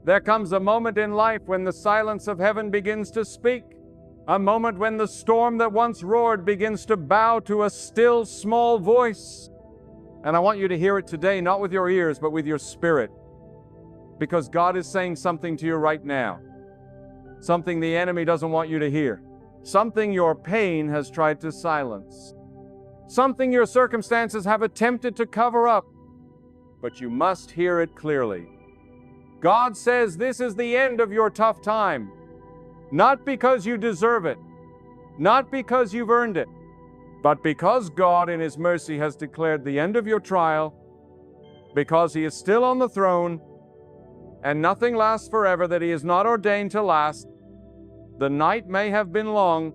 There comes a moment in life when the silence of heaven begins to speak. A moment when the storm that once roared begins to bow to a still, small voice. And I want you to hear it today, not with your ears, but with your spirit. Because God is saying something to you right now. Something the enemy doesn't want you to hear. Something your pain has tried to silence. Something your circumstances have attempted to cover up. But you must hear it clearly. God says this is the end of your tough time. Not because you deserve it, not because you've earned it, but because God in His mercy has declared the end of your trial, because He is still on the throne, and nothing lasts forever that He is not ordained to last. The night may have been long,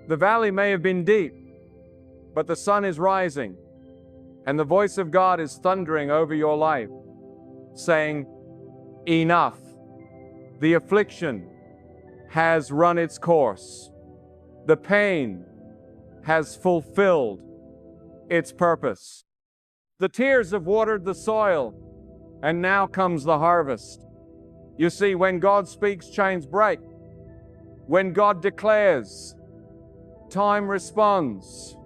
the valley may have been deep, but the sun is rising, and the voice of God is thundering over your life, saying, enough. The affliction has run its course. The pain has fulfilled its purpose. The tears have watered the soil, and now comes the harvest. You see, when God speaks, chains break. When God declares, time responds.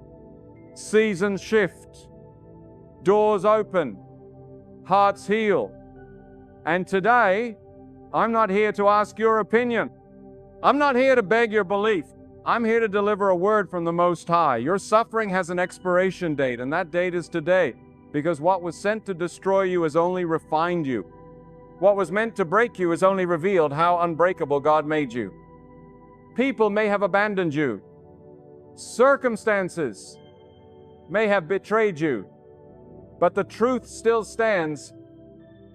Seasons shift. Doors open. Hearts heal. And today, I'm not here to ask your opinion. I'm not here to beg your belief. I'm here to deliver a word from the Most High. Your suffering has an expiration date, and that date is today, because what was sent to destroy you has only refined you. What was meant to break you has only revealed how unbreakable God made you. People may have abandoned you. Circumstances may have betrayed you. But the truth still stands.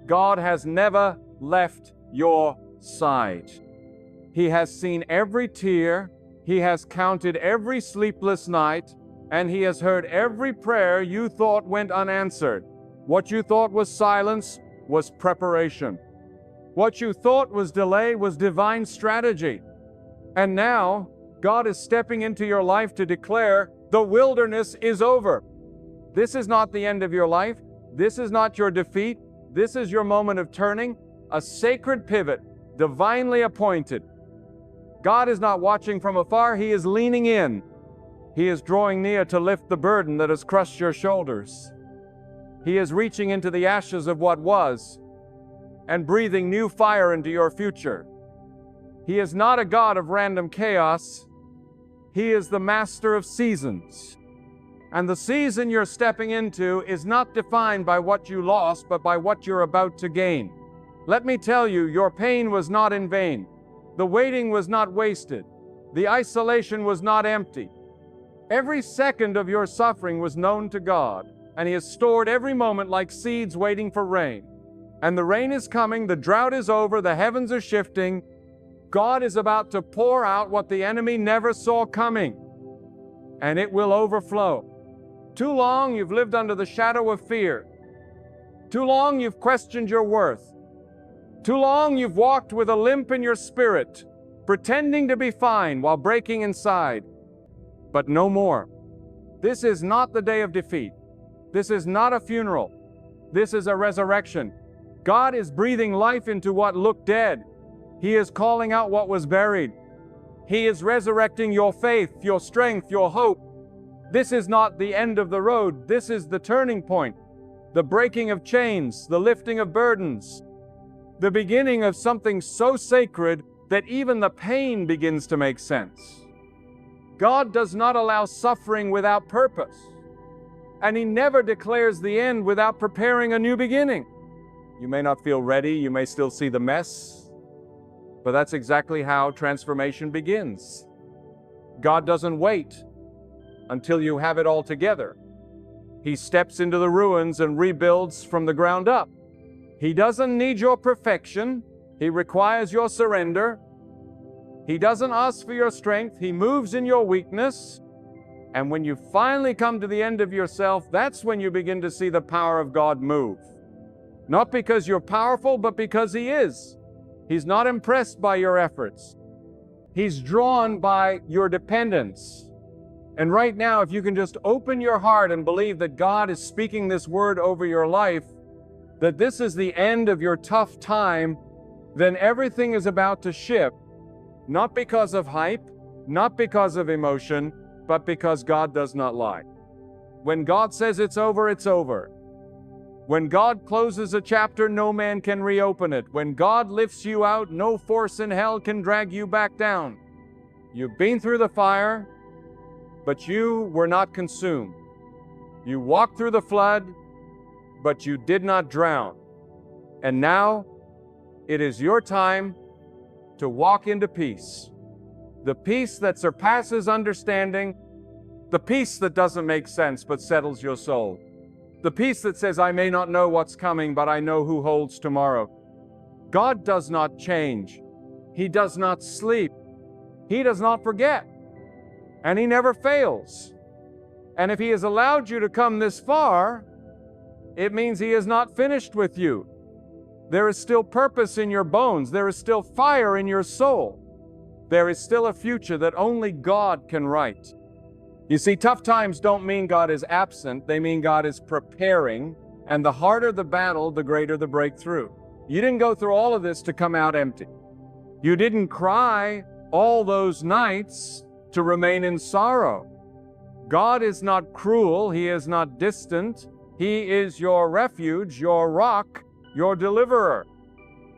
God has never left your side. He has seen every tear, He has counted every sleepless night, and He has heard every prayer you thought went unanswered. What you thought was silence was preparation. What you thought was delay was divine strategy. And now, God is stepping into your life to declare, the wilderness is over. This is not the end of your life. This is not your defeat. This is your moment of turning, a sacred pivot, divinely appointed. God is not watching from afar, He is leaning in. He is drawing near to lift the burden that has crushed your shoulders. He is reaching into the ashes of what was and breathing new fire into your future. He is not a God of random chaos. He is the master of seasons. And the season you're stepping into is not defined by what you lost, but by what you're about to gain. Let me tell you, your pain was not in vain. The waiting was not wasted. The isolation was not empty. Every second of your suffering was known to God, and He has stored every moment like seeds waiting for rain. And the rain is coming, the drought is over, the heavens are shifting. God is about to pour out what the enemy never saw coming, and it will overflow. Too long you've lived under the shadow of fear. Too long you've questioned your worth. Too long you've walked with a limp in your spirit, pretending to be fine while breaking inside. But no more. This is not the day of defeat. This is not a funeral. This is a resurrection. God is breathing life into what looked dead. He is calling out what was buried. He is resurrecting your faith, your strength, your hope. This is not the end of the road. This is the turning point. The breaking of chains, the lifting of burdens. The beginning of something so sacred that even the pain begins to make sense. God does not allow suffering without purpose. And He never declares the end without preparing a new beginning. You may not feel ready, you may still see the mess, but that's exactly how transformation begins. God doesn't wait until you have it all together. He steps into the ruins and rebuilds from the ground up. He doesn't need your perfection. He requires your surrender. He doesn't ask for your strength. He moves in your weakness. And when you finally come to the end of yourself, that's when you begin to see the power of God move. Not because you're powerful, but because He is. He's not impressed by your efforts. He's drawn by your dependence. And right now, if you can just open your heart and believe that God is speaking this word over your life, that this is the end of your tough time, then everything is about to shift, not because of hype, not because of emotion, but because God does not lie. When God says it's over, it's over. When God closes a chapter, no man can reopen it. When God lifts you out, no force in hell can drag you back down. You've been through the fire, but you were not consumed. You walked through the flood, but you did not drown. And now, it is your time to walk into peace. The peace that surpasses understanding, the peace that doesn't make sense but settles your soul. The peace that says, I may not know what's coming, but I know who holds tomorrow. God does not change. He does not sleep. He does not forget. And He never fails. And if He has allowed you to come this far, it means He is not finished with you. There is still purpose in your bones. There is still fire in your soul. There is still a future that only God can write. You see, tough times don't mean God is absent. They mean God is preparing. And the harder the battle, the greater the breakthrough. You didn't go through all of this to come out empty. You didn't cry all those nights to remain in sorrow. God is not cruel. He is not distant. He is your refuge, your rock, your deliverer.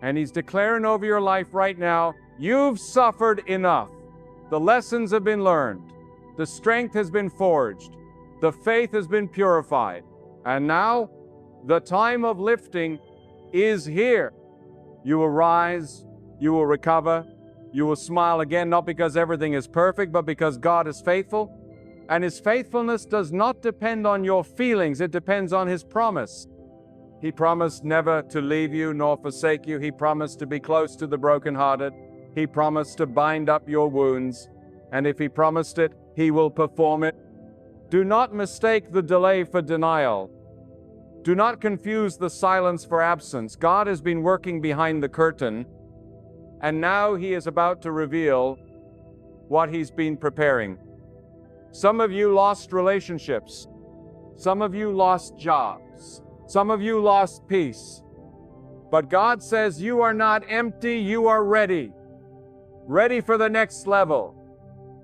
And He's declaring over your life right now, you've suffered enough. The lessons have been learned. The strength has been forged. The faith has been purified. And now, the time of lifting is here. You will rise, you will recover, you will smile again, not because everything is perfect, but because God is faithful. And His faithfulness does not depend on your feelings, it depends on His promise. He promised never to leave you nor forsake you. He promised to be close to the brokenhearted. He promised to bind up your wounds. And if He promised it, He will perform it. Do not mistake the delay for denial. Do not confuse the silence for absence. God has been working behind the curtain, and now He is about to reveal what He's been preparing. Some of you lost relationships. Some of you lost jobs. Some of you lost peace. But God says you are not empty, you are ready. Ready for the next level.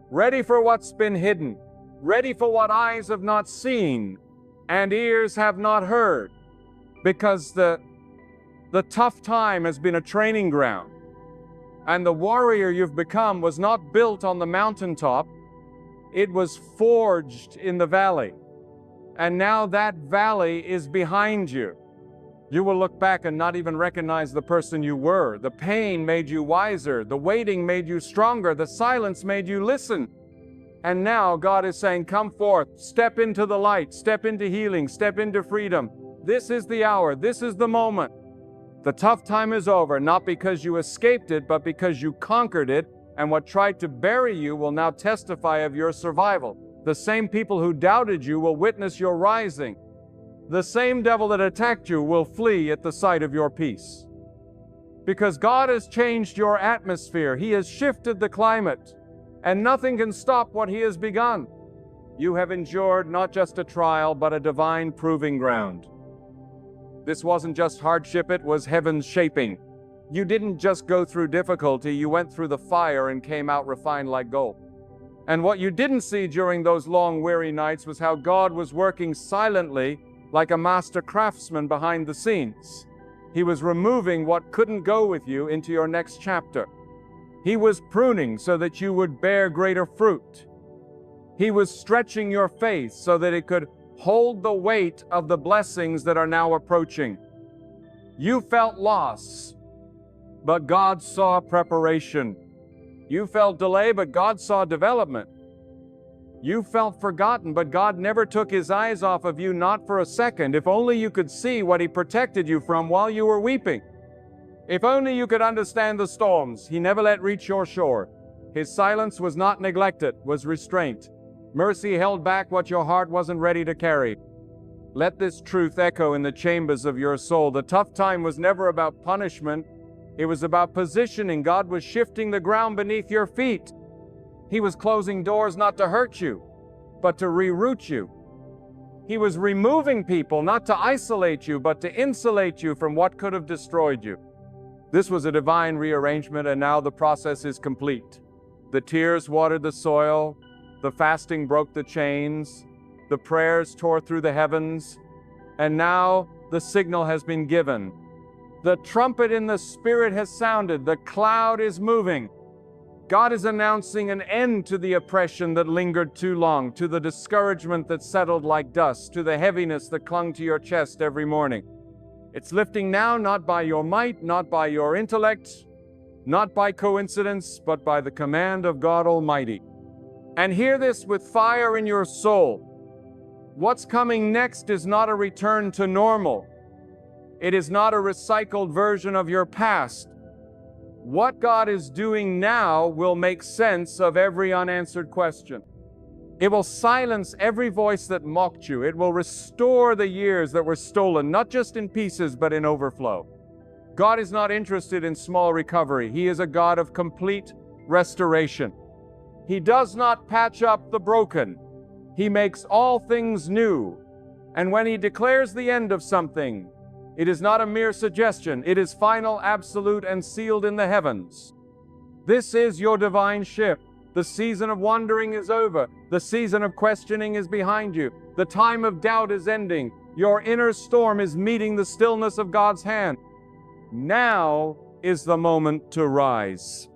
Ready for what's been hidden. Ready for what eyes have not seen and ears have not heard. Because the tough time has been a training ground. And the warrior you've become was not built on the mountaintop. It was forged in the valley. And now that valley is behind you. You will look back and not even recognize the person you were. The pain made you wiser. The waiting made you stronger. The silence made you listen. And now God is saying, come forth, step into the light, step into healing, step into freedom. This is the hour. This is the moment. The tough time is over, not because you escaped it, but because you conquered it. And what tried to bury you will now testify of your survival. The same people who doubted you will witness your rising. The same devil that attacked you will flee at the sight of your peace. Because God has changed your atmosphere. He has shifted the climate. And nothing can stop what He has begun. You have endured not just a trial, but a divine proving ground. This wasn't just hardship, it was heaven's shaping. You didn't just go through difficulty, you went through the fire and came out refined like gold. And what you didn't see during those long, weary nights was how God was working silently like a master craftsman behind the scenes. He was removing what couldn't go with you into your next chapter. He was pruning so that you would bear greater fruit. He was stretching your faith so that it could hold the weight of the blessings that are now approaching. You felt loss, but God saw preparation. You felt delay, but God saw development. You felt forgotten, but God never took His eyes off of you, not for a second. If only you could see what He protected you from while you were weeping. If only you could understand the storms He never let reach your shore. His silence was not neglected, was restraint. Mercy held back what your heart wasn't ready to carry. Let this truth echo in the chambers of your soul. The tough time was never about punishment. It was about positioning. God was shifting the ground beneath your feet. He was closing doors not to hurt you, but to reroute you. He was removing people not to isolate you, but to insulate you from what could have destroyed you. This was a divine rearrangement, and now the process is complete. The tears watered the soil, the fasting broke the chains, the prayers tore through the heavens, and now the signal has been given. The trumpet in the Spirit has sounded, the cloud is moving. God is announcing an end to the oppression that lingered too long, to the discouragement that settled like dust, to the heaviness that clung to your chest every morning. It's lifting now, not by your might, not by your intellect, not by coincidence, but by the command of God Almighty. And hear this with fire in your soul. What's coming next is not a return to normal. It is not a recycled version of your past. What God is doing now will make sense of every unanswered question. It will silence every voice that mocked you. It will restore the years that were stolen, not just in pieces, but in overflow. God is not interested in small recovery. He is a God of complete restoration. He does not patch up the broken. He makes all things new. And when He declares the end of something, it is not a mere suggestion. It is final, absolute, and sealed in the heavens. This is your divine ship. The season of wandering is over. The season of questioning is behind you. The time of doubt is ending. Your inner storm is meeting the stillness of God's hand. Now is the moment to rise.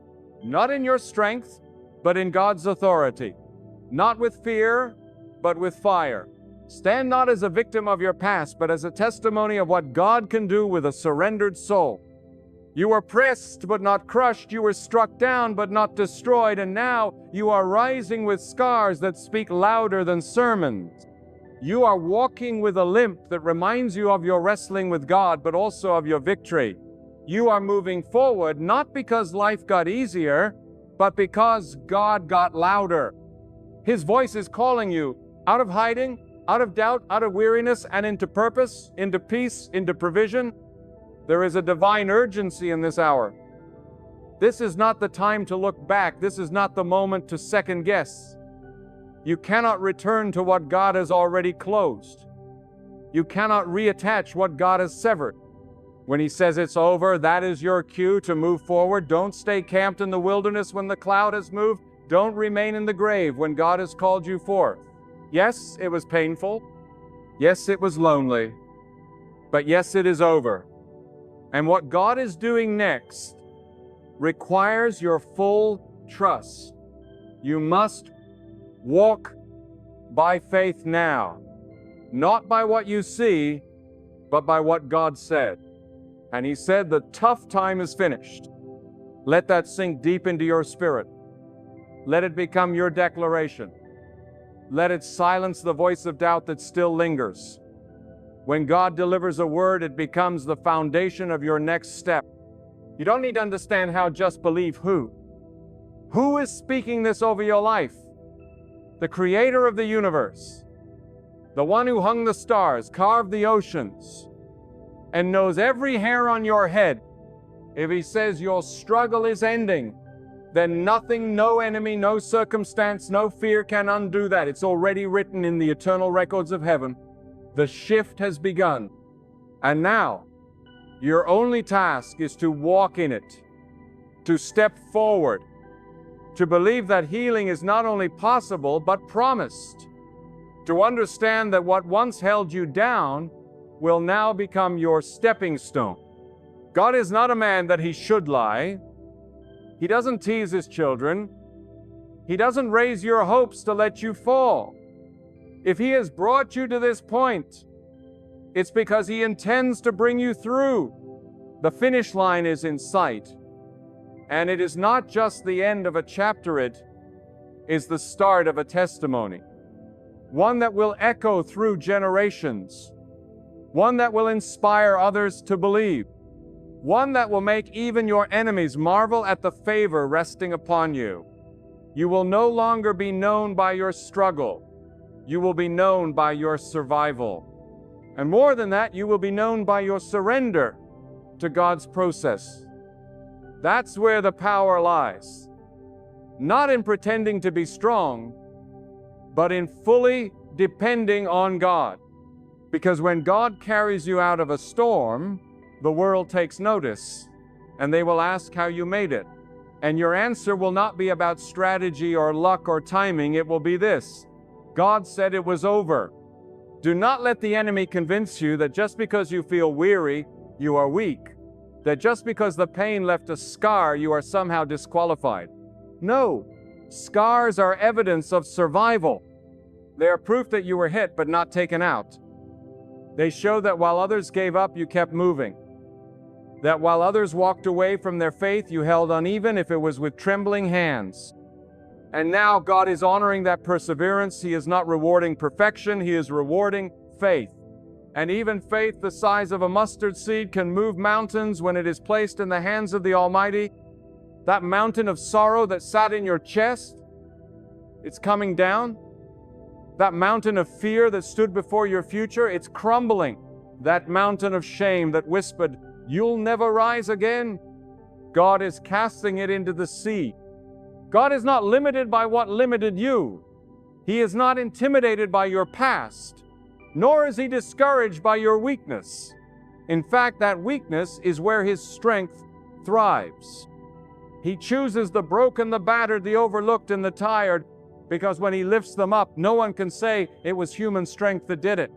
Not in your strength, but in God's authority. Not with fear, but with fire. Stand not as a victim of your past, but as a testimony of what God can do with a surrendered soul. You were pressed, but not crushed. You were struck down, but not destroyed. And now you are rising with scars that speak louder than sermons. You are walking with a limp that reminds you of your wrestling with God, but also of your victory. You are moving forward, not because life got easier, but because God got louder. His voice is calling you out of hiding, out of doubt, out of weariness, and into purpose, into peace, into provision. There is a divine urgency in this hour. This is not the time to look back. This is not the moment to second guess. You cannot return to what God has already closed. You cannot reattach what God has severed. When He says it's over, that is your cue to move forward. Don't stay camped in the wilderness when the cloud has moved. Don't remain in the grave when God has called you forth. Yes, it was painful. Yes, it was lonely. But yes, it is over. And what God is doing next requires your full trust. You must walk by faith now, not by what you see, but by what God said. And He said the tough time is finished. Let that sink deep into your spirit. Let it become your declaration. Let it silence the voice of doubt that still lingers. When God delivers a word, it becomes the foundation of your next step. You don't need to understand how, just believe who. Who is speaking this over your life? The Creator of the universe. The one who hung the stars, carved the oceans, and knows every hair on your head. If He says your struggle is ending, then nothing, no enemy, no circumstance, no fear can undo that. It's already written in the eternal records of heaven. The shift has begun. And now, your only task is to walk in it, to step forward, to believe that healing is not only possible, but promised, to understand that what once held you down will now become your stepping stone. God is not a man that He should lie. He doesn't tease His children. He doesn't raise your hopes to let you fall. If He has brought you to this point, it's because He intends to bring you through. The finish line is in sight. And it is not just the end of a chapter, it is the start of a testimony. One that will echo through generations. One that will inspire others to believe. One that will make even your enemies marvel at the favor resting upon you. You will no longer be known by your struggle. You will be known by your survival. And more than that, you will be known by your surrender to God's process. That's where the power lies. Not in pretending to be strong, but in fully depending on God. Because when God carries you out of a storm, the world takes notice. and they will ask how you made it. And your answer will not be about strategy or luck or timing. It will be this: God said it was over. Do not let the enemy convince you that just because you feel weary, you are weak. That just because the pain left a scar, you are somehow disqualified. No, scars are evidence of survival. They are proof that you were hit but not taken out. They show that while others gave up, you kept moving. That while others walked away from their faith, you held on even if it was with trembling hands. And now God is honoring that perseverance. He is not rewarding perfection, He is rewarding faith. And even faith the size of a mustard seed can move mountains when it is placed in the hands of the Almighty. That mountain of sorrow that sat in your chest, it's coming down. That mountain of fear that stood before your future, it's crumbling. That mountain of shame that whispered, "You'll never rise again," God is casting it into the sea. God is not limited by what limited you. He is not intimidated by your past, nor is He discouraged by your weakness. In fact, that weakness is where His strength thrives. He chooses the broken, the battered, the overlooked, and the tired, because when He lifts them up, no one can say it was human strength that did it.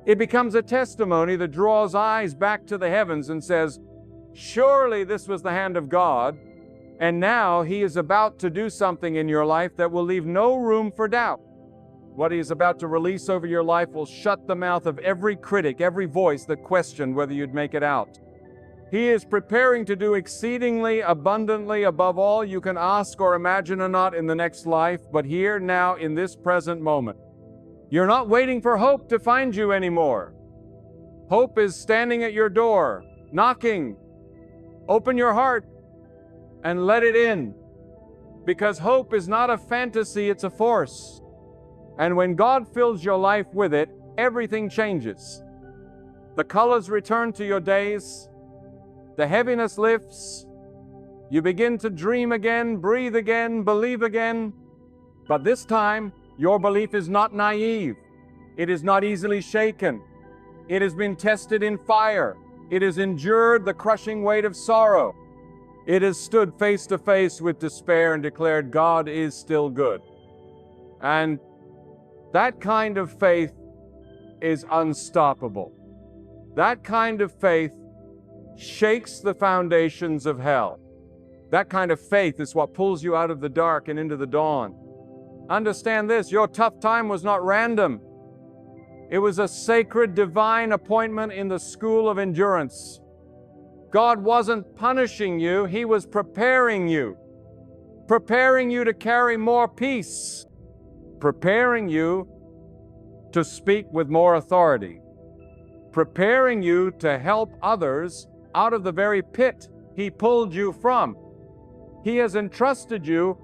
It becomes a testimony that draws eyes back to the heavens and says, surely this was the hand of God, and now He is about to do something in your life that will leave no room for doubt. What He is about to release over your life will shut the mouth of every critic, every voice that questioned whether you'd make it out. He is preparing to do exceedingly abundantly above all you can ask or imagine, or not in the next life, but here, now, in this present moment. You're not waiting for hope to find you anymore. Hope is standing at your door, knocking. Open your heart and let it in, because hope is not a fantasy, it's a force. And when God fills your life with it, everything changes. The colors return to your days. The heaviness lifts. You begin to dream again, breathe again, believe again. But this time, your belief is not naive. It is not easily shaken. It has been tested in fire. It has endured the crushing weight of sorrow. It has stood face to face with despair and declared, God is still good. And that kind of faith is unstoppable. That kind of faith shakes the foundations of hell. That kind of faith is what pulls you out of the dark and into the dawn. Understand this, your tough time was not random. It was a sacred divine appointment in the school of endurance. God wasn't punishing you, He was preparing you to carry more peace, preparing you to speak with more authority, preparing you to help others out of the very pit He pulled you from. He has entrusted you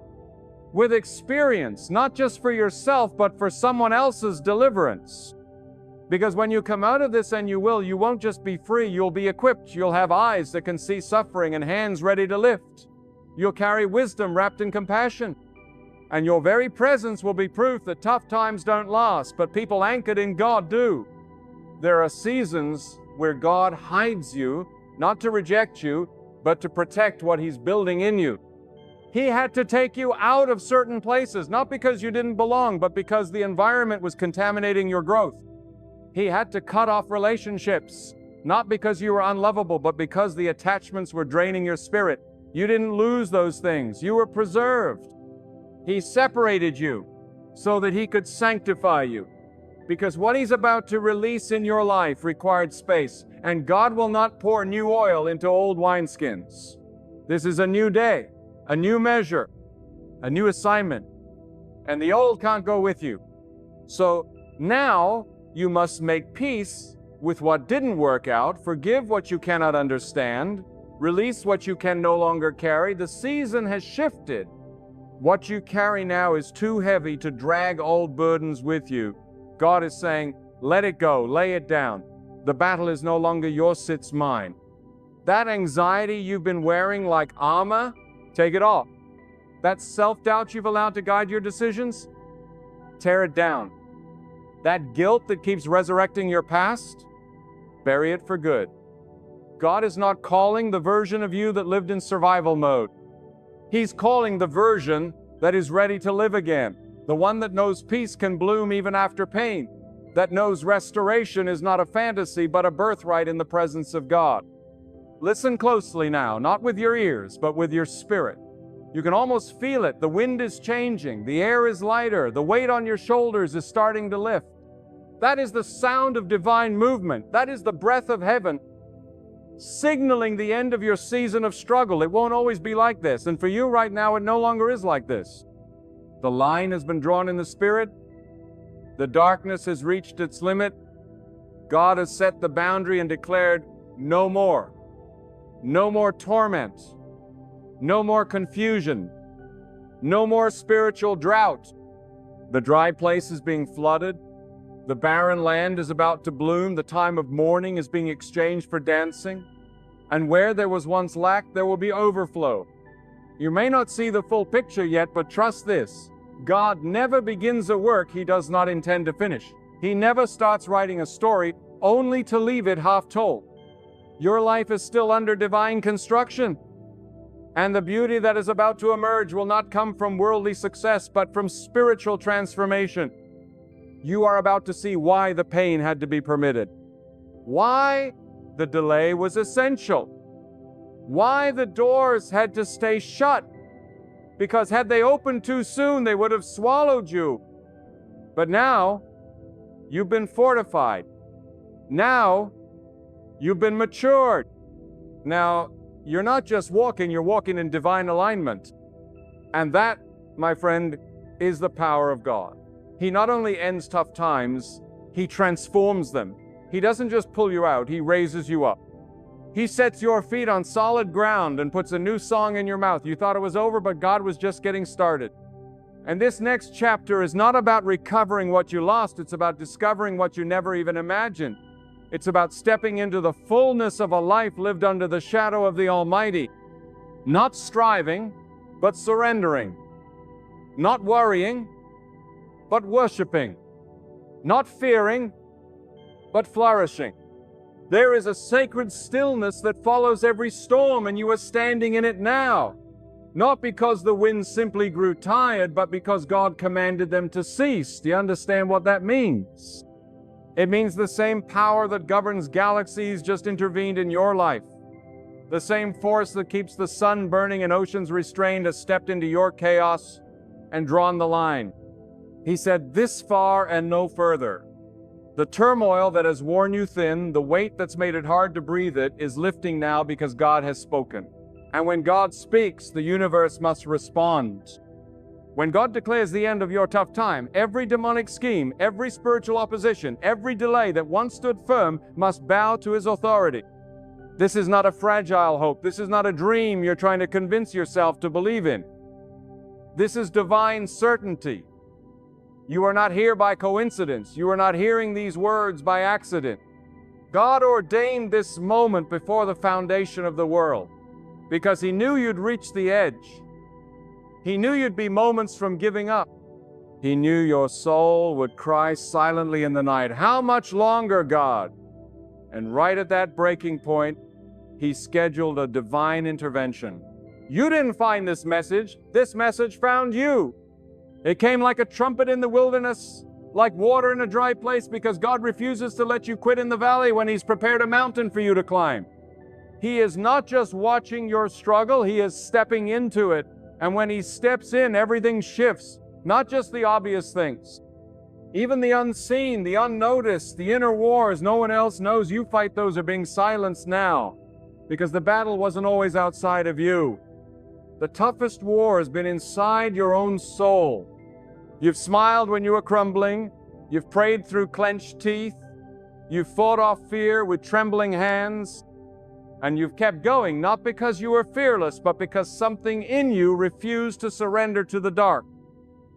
with experience, not just for yourself, but for someone else's deliverance. Because when you come out of this, and you won't just be free, you'll be equipped. You'll have eyes that can see suffering and hands ready to lift. You'll carry wisdom wrapped in compassion. And your very presence will be proof that tough times don't last, but people anchored in God do. There are seasons where God hides you, not to reject you, but to protect what He's building in you. He had to take you out of certain places, not because you didn't belong, but because the environment was contaminating your growth. He had to cut off relationships, not because you were unlovable, but because the attachments were draining your spirit. You didn't lose those things. You were preserved. He separated you so that He could sanctify you. Because what He's about to release in your life required space, and God will not pour new oil into old wineskins. This is a new day, a new measure, a new assignment, and the old can't go with you. So now you must make peace with what didn't work out, forgive what you cannot understand, release what you can no longer carry. The season has shifted. What you carry now is too heavy to drag old burdens with you. God is saying, let it go, lay it down. The battle is no longer yours, it's mine. That anxiety you've been wearing like armor, take it off. That self-doubt you've allowed to guide your decisions, tear it down. That guilt that keeps resurrecting your past, bury it for good. God is not calling the version of you that lived in survival mode. He's calling the version that is ready to live again. The one that knows peace can bloom even after pain. That knows restoration is not a fantasy, but a birthright in the presence of God. Listen closely now, not with your ears, but with your spirit. You can almost feel it. The wind is changing. The air is lighter. The weight on your shoulders is starting to lift. That is the sound of divine movement. That is the breath of heaven signaling the end of your season of struggle. It won't always be like this. And for you right now, it no longer is like this. The line has been drawn in the spirit. The darkness has reached its limit. God has set the boundary and declared, no more. No more torment. No more confusion. No more spiritual drought. The dry place is being flooded. The barren land is about to bloom. The time of mourning is being exchanged for dancing. And where there was once lack, there will be overflow. You may not see the full picture yet, but trust this. God never begins a work He does not intend to finish. He never starts writing a story only to leave it half told. Your life is still under divine construction. And the beauty that is about to emerge will not come from worldly success, but from spiritual transformation. You are about to see why the pain had to be permitted. Why the delay was essential. Why the doors had to stay shut. Because had they opened too soon, they would have swallowed you. But now, you've been fortified. Now, you've been matured. Now, you're not just walking, you're walking in divine alignment. And that, my friend, is the power of God. He not only ends tough times, He transforms them. He doesn't just pull you out, He raises you up. He sets your feet on solid ground and puts a new song in your mouth. You thought it was over, but God was just getting started. And this next chapter is not about recovering what you lost, it's about discovering what you never even imagined. It's about stepping into the fullness of a life lived under the shadow of the Almighty. Not striving, but surrendering. Not worrying, but worshiping. Not fearing, but flourishing. There is a sacred stillness that follows every storm, and you are standing in it now. Not because the winds simply grew tired, but because God commanded them to cease. Do you understand what that means? It means the same power that governs galaxies just intervened in your life. The same force that keeps the sun burning and oceans restrained has stepped into your chaos and drawn the line. He said, this far and no further. The turmoil that has worn you thin, the weight that's made it hard to breathe it, is lifting now because God has spoken. And when God speaks, the universe must respond. When God declares the end of your tough time, every demonic scheme, every spiritual opposition, every delay that once stood firm must bow to His authority. This is not a fragile hope. This is not a dream you're trying to convince yourself to believe in. This is divine certainty. You are not here by coincidence. You are not hearing these words by accident. God ordained this moment before the foundation of the world because He knew you'd reach the edge. He knew you'd be moments from giving up. He knew your soul would cry silently in the night, "How much longer, God?" And right at that breaking point, He scheduled a divine intervention. You didn't find this message found you. It came like a trumpet in the wilderness, like water in a dry place, because God refuses to let you quit in the valley when He's prepared a mountain for you to climb. He is not just watching your struggle, He is stepping into it. And when He steps in, everything shifts, not just the obvious things. Even the unseen, the unnoticed, the inner wars no one else knows you fight, those are being silenced now, because the battle wasn't always outside of you. The toughest war has been inside your own soul. You've smiled when you were crumbling. You've prayed through clenched teeth. You've fought off fear with trembling hands. And you've kept going, not because you were fearless, but because something in you refused to surrender to the dark.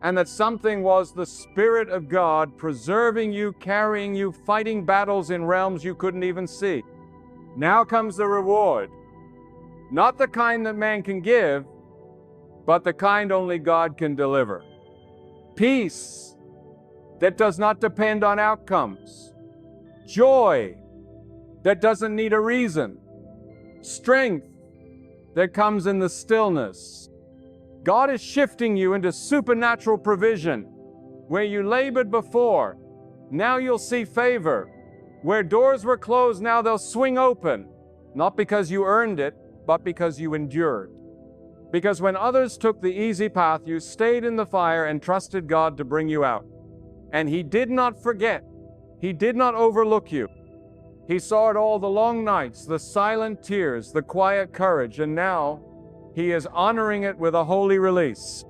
And that something was the Spirit of God preserving you, carrying you, fighting battles in realms you couldn't even see. Now comes the reward. Not the kind that man can give, but the kind only God can deliver. Peace that does not depend on outcomes. Joy that doesn't need a reason. strength that comes in the stillness. God is shifting you into supernatural provision. Where you labored before, now you'll see favor. Where doors were closed, now they'll swing open. Not because you earned it, but because you endured. Because when others took the easy path, you stayed in the fire and trusted God to bring you out. And He did not forget. He did not overlook you. He saw it all, the long nights, the silent tears, the quiet courage, and now He is honoring it with a holy release.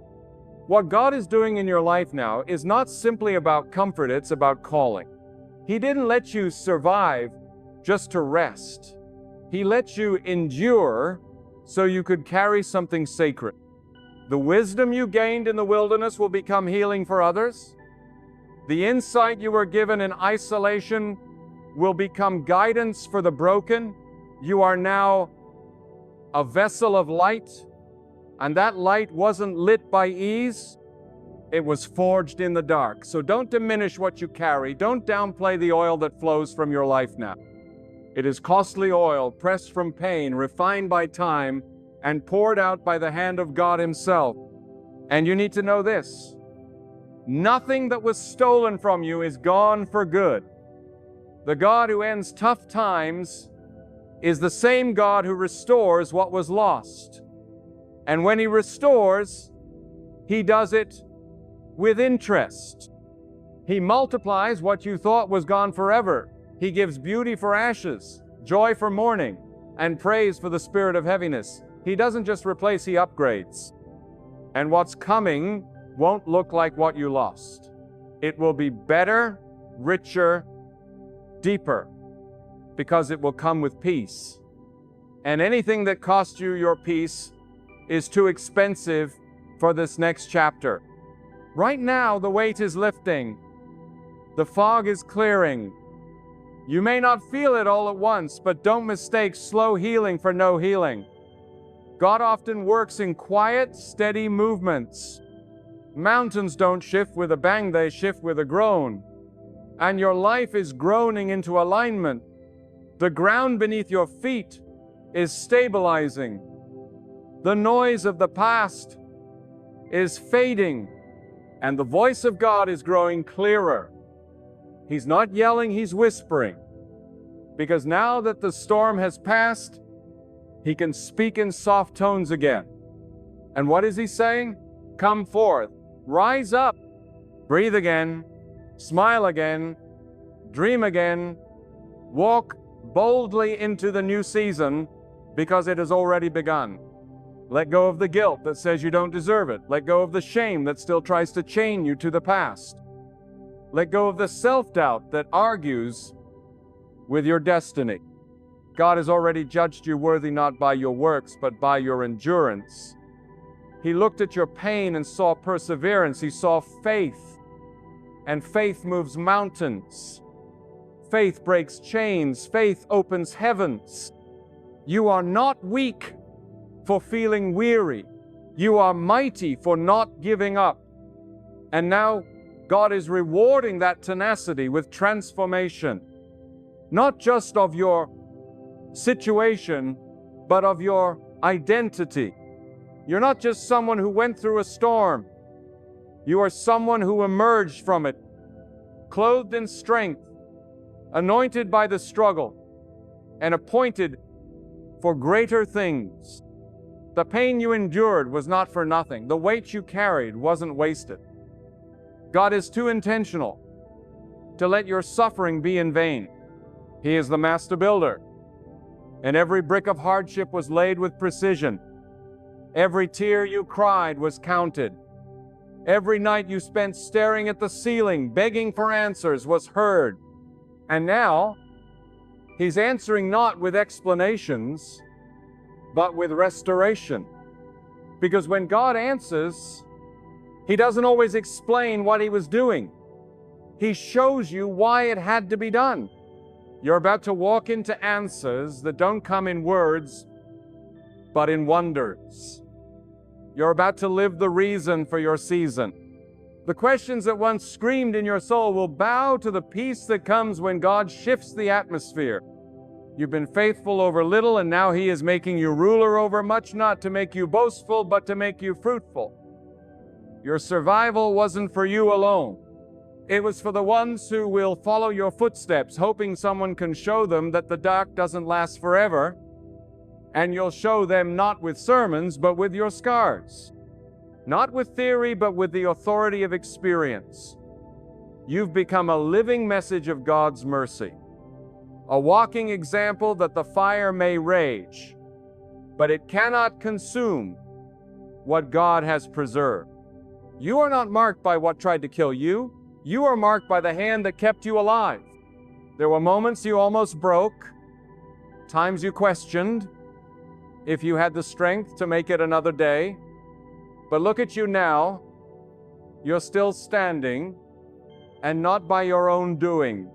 What God is doing in your life now is not simply about comfort, it's about calling. He didn't let you survive just to rest. He let you endure so you could carry something sacred. The wisdom you gained in the wilderness will become healing for others. The insight you were given in isolation will become guidance for the broken. You are now a vessel of light, and that light wasn't lit by ease. It was forged in the dark. So don't diminish what you carry. Don't downplay the oil that flows from your life now. It is costly oil, pressed from pain, refined by time, and poured out by the hand of God Himself. And you need to know this: nothing that was stolen from you is gone for good. The God who ends tough times is the same God who restores what was lost. And when He restores, He does it with interest. He multiplies what you thought was gone forever. He gives beauty for ashes, joy for mourning, and praise for the spirit of heaviness. He doesn't just replace, He upgrades. And what's coming won't look like what you lost. It will be better, richer, deeper, because it will come with peace. And anything that cost you your peace is too expensive for this next chapter. Right now, the weight is lifting. The fog is clearing. You may not feel it all at once, but don't mistake slow healing for no healing. God often works in quiet, steady movements. Mountains don't shift with a bang, they shift with a groan. And your life is groaning into alignment. The ground beneath your feet is stabilizing. The noise of the past is fading, and the voice of God is growing clearer. He's not yelling, He's whispering. Because now that the storm has passed, He can speak in soft tones again. And what is He saying? Come forth, rise up, breathe again, smile again, dream again, walk boldly into the new season, because it has already begun. Let go of the guilt that says you don't deserve it. Let go of the shame that still tries to chain you to the past. Let go of the self-doubt that argues with your destiny. God has already judged you worthy not by your works, but by your endurance. He looked at your pain and saw perseverance. He saw faith, and faith moves mountains. Faith breaks chains. Faith opens heavens. You are not weak for feeling weary. You are mighty for not giving up. And now God is rewarding that tenacity with transformation, not just of your situation, but of your identity. You're not just someone who went through a storm. You are someone who emerged from it, clothed in strength, anointed by the struggle, and appointed for greater things. The pain you endured was not for nothing. The weight you carried wasn't wasted. God is too intentional to let your suffering be in vain. He is the master builder, and every brick of hardship was laid with precision. Every tear you cried was counted. Every night you spent staring at the ceiling, begging for answers, was heard. And now, He's answering not with explanations, but with restoration. Because when God answers, He doesn't always explain what He was doing. He shows you why it had to be done. You're about to walk into answers that don't come in words, but in wonders. You're about to live the reason for your season. The questions that once screamed in your soul will bow to the peace that comes when God shifts the atmosphere. You've been faithful over little, and now He is making you ruler over much, not to make you boastful, but to make you fruitful. Your survival wasn't for you alone. It was for the ones who will follow your footsteps, hoping someone can show them that the dark doesn't last forever, and you'll show them not with sermons, but with your scars. Not with theory, but with the authority of experience. You've become a living message of God's mercy, a walking example that the fire may rage, but it cannot consume what God has preserved. You are not marked by what tried to kill you. You are marked by the hand that kept you alive. There were moments you almost broke, times you questioned if you had the strength to make it another day. But look at you now. You're still standing, and not by your own doing.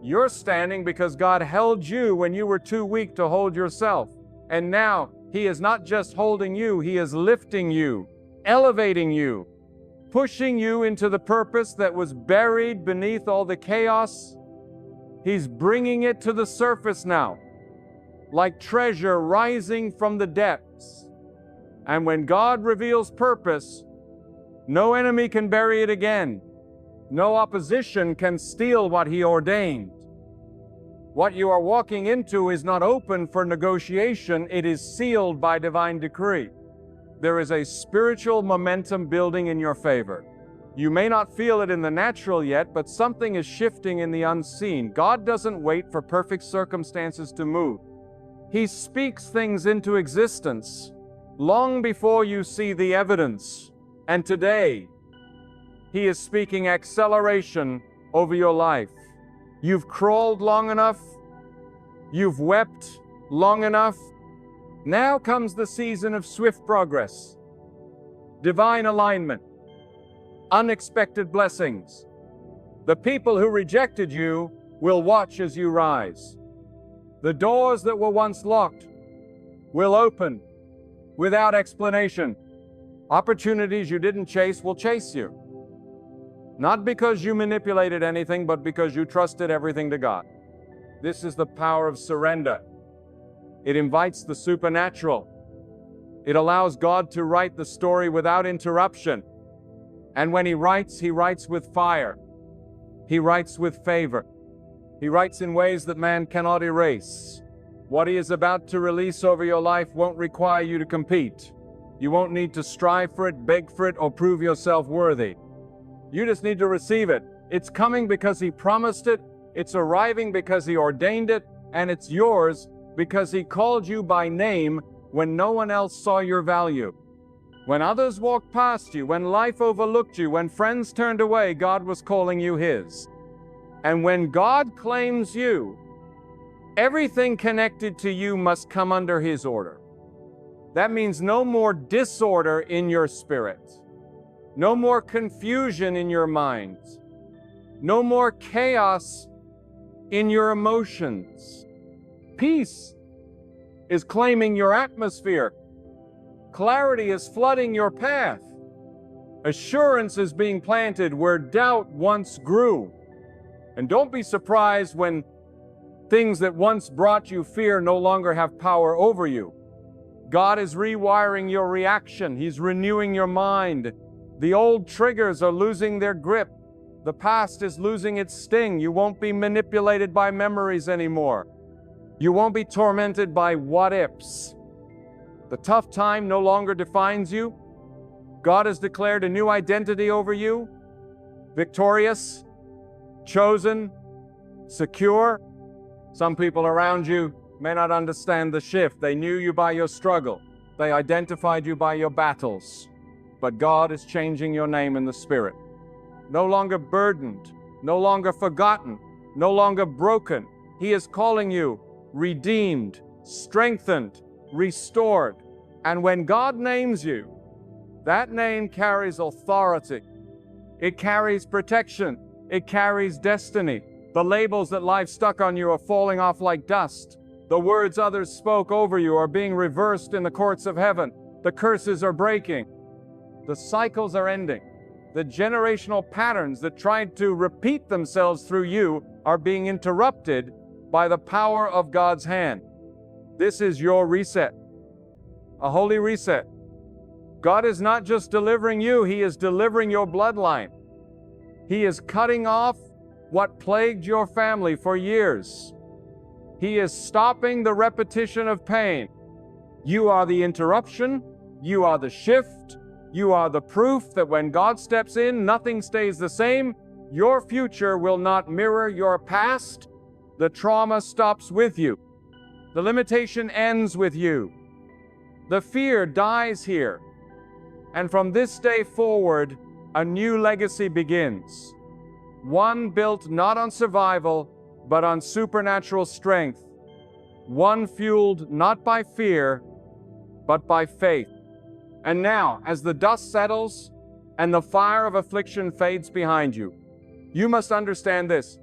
You're standing because God held you when you were too weak to hold yourself. And now He is not just holding you, He is lifting you, elevating you, pushing you into the purpose that was buried beneath all the chaos. He's bringing it to the surface now, like treasure rising from the depths. And when God reveals purpose, no enemy can bury it again. No opposition can steal what He ordained. What you are walking into is not open for negotiation, it is sealed by divine decree. There is a spiritual momentum building in your favor. You may not feel it in the natural yet, but something is shifting in the unseen. God doesn't wait for perfect circumstances to move. He speaks things into existence long before you see the evidence. And today, He is speaking acceleration over your life. You've crawled long enough. You've wept long enough. Now comes the season of swift progress, divine alignment, unexpected blessings. The people who rejected you will watch as you rise. The doors that were once locked will open without explanation. Opportunities you didn't chase will chase you. Not because you manipulated anything, but because you trusted everything to God. This is the power of surrender. It invites the supernatural. It allows God to write the story without interruption. And when He writes with fire. He writes with favor. He writes in ways that man cannot erase. What He is about to release over your life won't require you to compete. You won't need to strive for it, beg for it, or prove yourself worthy. You just need to receive it. It's coming because He promised it. It's arriving because He ordained it. And it's yours because He called you by name when no one else saw your value. When others walked past you, when life overlooked you, when friends turned away, God was calling you His. And when God claims you, everything connected to you must come under His order. That means no more disorder in your spirit. No more confusion in your mind. No more chaos in your emotions. Peace is claiming your atmosphere. Clarity is flooding your path. Assurance is being planted where doubt once grew. And don't be surprised when things that once brought you fear no longer have power over you. God is rewiring your reaction. He's renewing your mind. The old triggers are losing their grip. The past is losing its sting. You won't be manipulated by memories anymore. You won't be tormented by what-ifs. The tough time no longer defines you. God has declared a new identity over you. Victorious, chosen, secure. Some people around you may not understand the shift. They knew you by your struggle. They identified you by your battles. But God is changing your name in the Spirit. No longer burdened, no longer forgotten, no longer broken. He is calling you redeemed, strengthened, restored. And when God names you, that name carries authority. It carries protection. It carries destiny. The labels that life stuck on you are falling off like dust. The words others spoke over you are being reversed in the courts of heaven. The curses are breaking. The cycles are ending. The generational patterns that tried to repeat themselves through you are being interrupted by the power of God's hand. This is your reset, a holy reset. God is not just delivering you, He is delivering your bloodline. He is cutting off what plagued your family for years. He is stopping the repetition of pain. You are the interruption. You are the shift. You are the proof that when God steps in, nothing stays the same. Your future will not mirror your past. The trauma stops with you. The limitation ends with you. The fear dies here. And from this day forward, a new legacy begins. One built not on survival, but on supernatural strength. One fueled not by fear, but by faith. And now, as the dust settles and the fire of affliction fades behind you, you must understand this.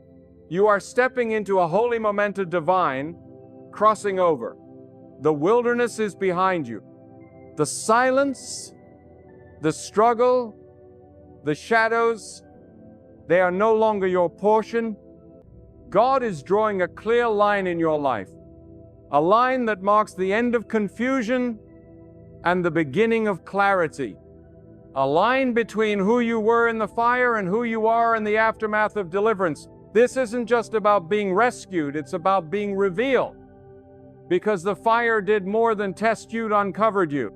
You are stepping into a holy momentum divine, crossing over. The wilderness is behind you. The silence, the struggle, the shadows, they are no longer your portion. God is drawing a clear line in your life, a line that marks the end of confusion and the beginning of clarity, a line between who you were in the fire and who you are in the aftermath of deliverance. This isn't just about being rescued, it's about being revealed, because the fire did more than test you, it uncovered you.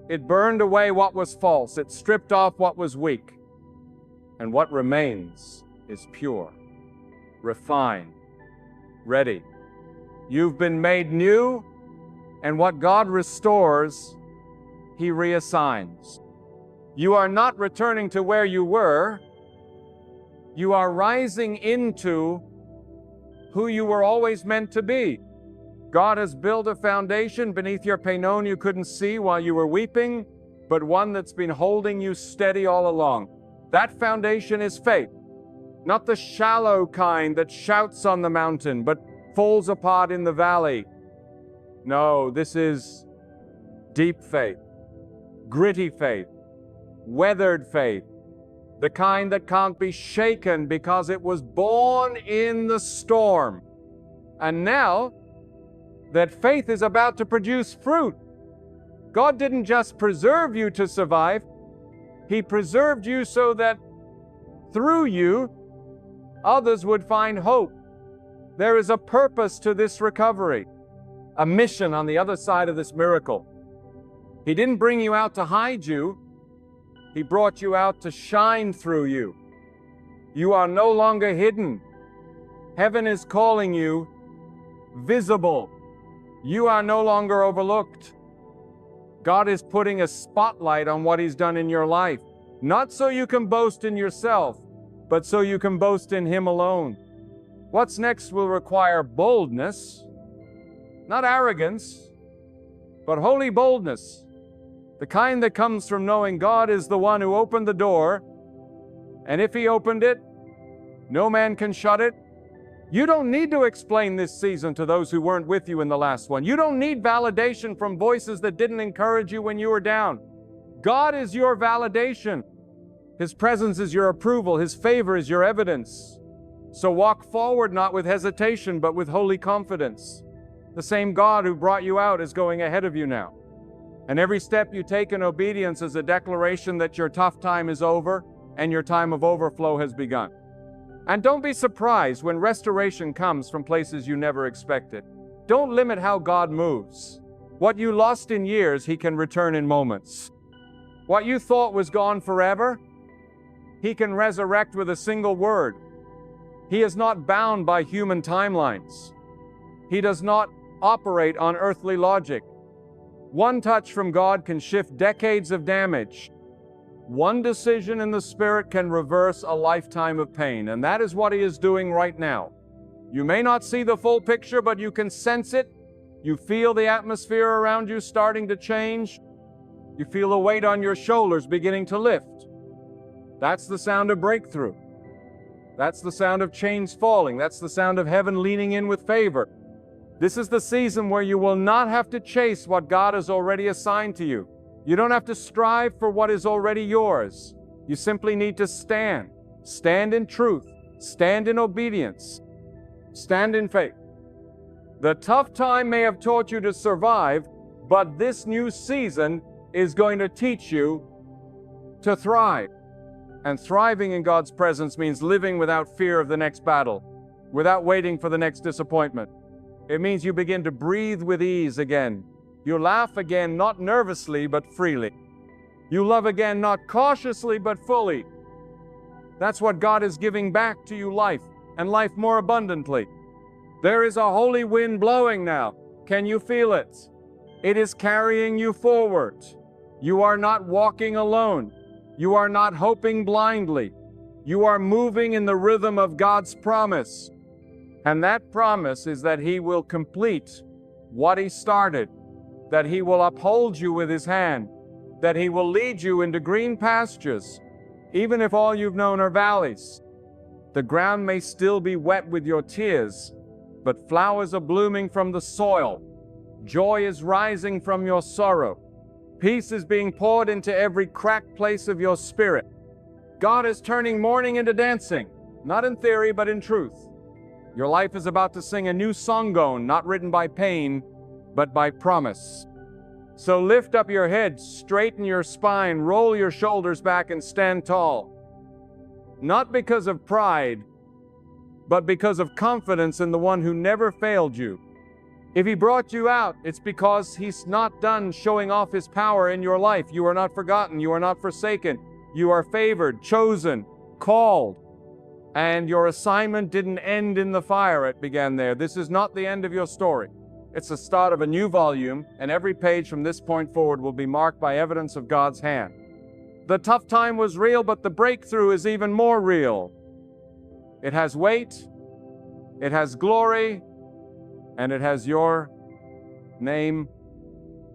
It burned away what was false, it stripped off what was weak, and what remains is pure, refined, ready. You've been made new, and what God restores, He reassigns. You are not returning to where you were. You are rising into who you were always meant to be. God has built a foundation beneath your peinon you couldn't see while you were weeping, but one that's been holding you steady all along. That foundation is faith. Not the shallow kind that shouts on the mountain, but falls apart in the valley. No, this is deep faith, gritty faith, weathered faith, the kind that can't be shaken because it was born in the storm. And now that faith is about to produce fruit. God didn't just preserve you to survive. He preserved you so that through you, others would find hope. There is a purpose to this recovery, a mission on the other side of this miracle. He didn't bring you out to hide you. He brought you out to shine through you. You are no longer hidden. Heaven is calling you visible. You are no longer overlooked. God is putting a spotlight on what He's done in your life, not so you can boast in yourself, but so you can boast in Him alone. What's next will require boldness, not arrogance, but holy boldness, the kind that comes from knowing God is the one who opened the door, and if He opened it, no man can shut it. You don't need to explain this season to those who weren't with you in the last one. You don't need validation from voices that didn't encourage you when you were down. God is your validation. His presence is your approval. His favor is your evidence. So walk forward not with hesitation, but with holy confidence. The same God who brought you out is going ahead of you now. And every step you take in obedience is a declaration that your tough time is over and your time of overflow has begun. And don't be surprised when restoration comes from places you never expected. Don't limit how God moves. What you lost in years, He can return in moments. What you thought was gone forever, He can resurrect with a single word. He is not bound by human timelines. He does not operate on earthly logic. One touch from God can shift decades of damage. One decision in the Spirit can reverse a lifetime of pain, and that is what He is doing right now. You may not see the full picture, but you can sense it. You feel the atmosphere around you starting to change. You feel the weight on your shoulders beginning to lift. That's the sound of breakthrough. That's the sound of chains falling. That's the sound of heaven leaning in with favor. This is the season where you will not have to chase what God has already assigned to you. You don't have to strive for what is already yours. You simply need to stand. Stand in truth. Stand in obedience. Stand in faith. The tough time may have taught you to survive, but this new season is going to teach you to thrive. And thriving in God's presence means living without fear of the next battle, without waiting for the next disappointment. It means you begin to breathe with ease again. You laugh again, not nervously, but freely. You love again, not cautiously, but fully. That's what God is giving back to you, life, and life more abundantly. There is a holy wind blowing now. Can you feel it? It is carrying you forward. You are not walking alone. You are not hoping blindly. You are moving in the rhythm of God's promise. And that promise is that He will complete what He started, that He will uphold you with His hand, that He will lead you into green pastures, even if all you've known are valleys. The ground may still be wet with your tears, but flowers are blooming from the soil. Joy is rising from your sorrow. Peace is being poured into every cracked place of your spirit. God is turning mourning into dancing, not in theory, but in truth. Your life is about to sing a new song, not written by pain, but by promise. So lift up your head, straighten your spine, roll your shoulders back, and stand tall. Not because of pride, but because of confidence in the one who never failed you. If He brought you out, it's because He's not done showing off His power in your life. You are not forgotten. You are not forsaken. You are favored, chosen, called. And your assignment didn't end in the fire. It began there. This is not the end of your story. It's the start of a new volume, and every page from this point forward will be marked by evidence of God's hand. The tough time was real, but the breakthrough is even more real. It has weight, it has glory, and it has your name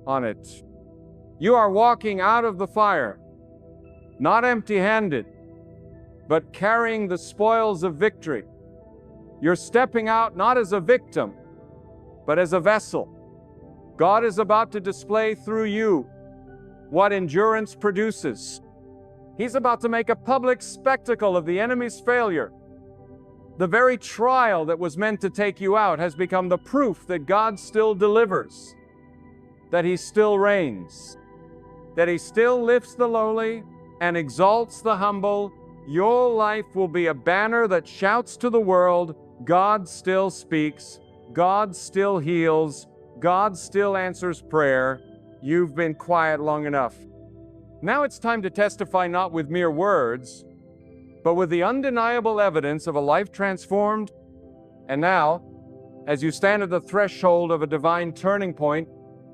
on it. You are walking out of the fire, not empty-handed, but carrying the spoils of victory. You're stepping out not as a victim, but as a vessel. God is about to display through you what endurance produces. He's about to make a public spectacle of the enemy's failure. The very trial that was meant to take you out has become the proof that God still delivers, that He still reigns, that He still lifts the lowly and exalts the humble. Your life will be a banner that shouts to the world, God still speaks, God still heals, God still answers prayer. You've been quiet long enough. Now it's time to testify not with mere words, but with the undeniable evidence of a life transformed. And now, as you stand at the threshold of a divine turning point,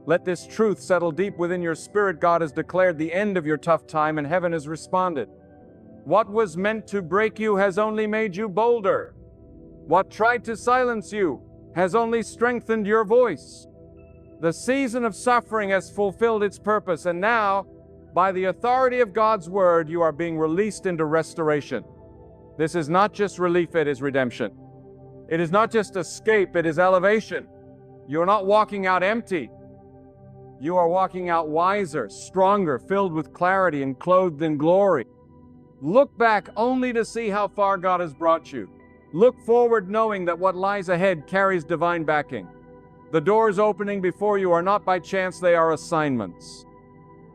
let this truth settle deep within your spirit. God has declared the end of your tough time, and heaven has responded. What was meant to break you has only made you bolder. What tried to silence you has only strengthened your voice. The season of suffering has fulfilled its purpose, and now, by the authority of God's word, you are being released into restoration. This is not just relief, it is redemption. It is not just escape, it is elevation. You are not walking out empty. You are walking out wiser, stronger, filled with clarity, and clothed in glory. Look back only to see how far God has brought you. Look forward knowing that what lies ahead carries divine backing. The doors opening before you are not by chance, they are assignments.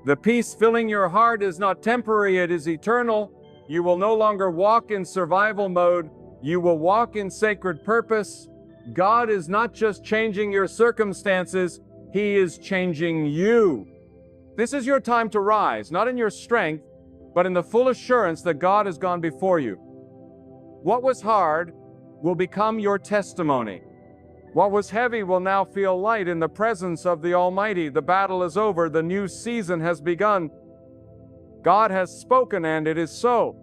The peace filling your heart is not temporary, it is eternal. You will no longer walk in survival mode, you will walk in sacred purpose. God is not just changing your circumstances, He is changing you. This is your time to rise, not in your strength, but in the full assurance that God has gone before you. What was hard will become your testimony. What was heavy will now feel light in the presence of the Almighty. The battle is over, the new season has begun. God has spoken, and it is so.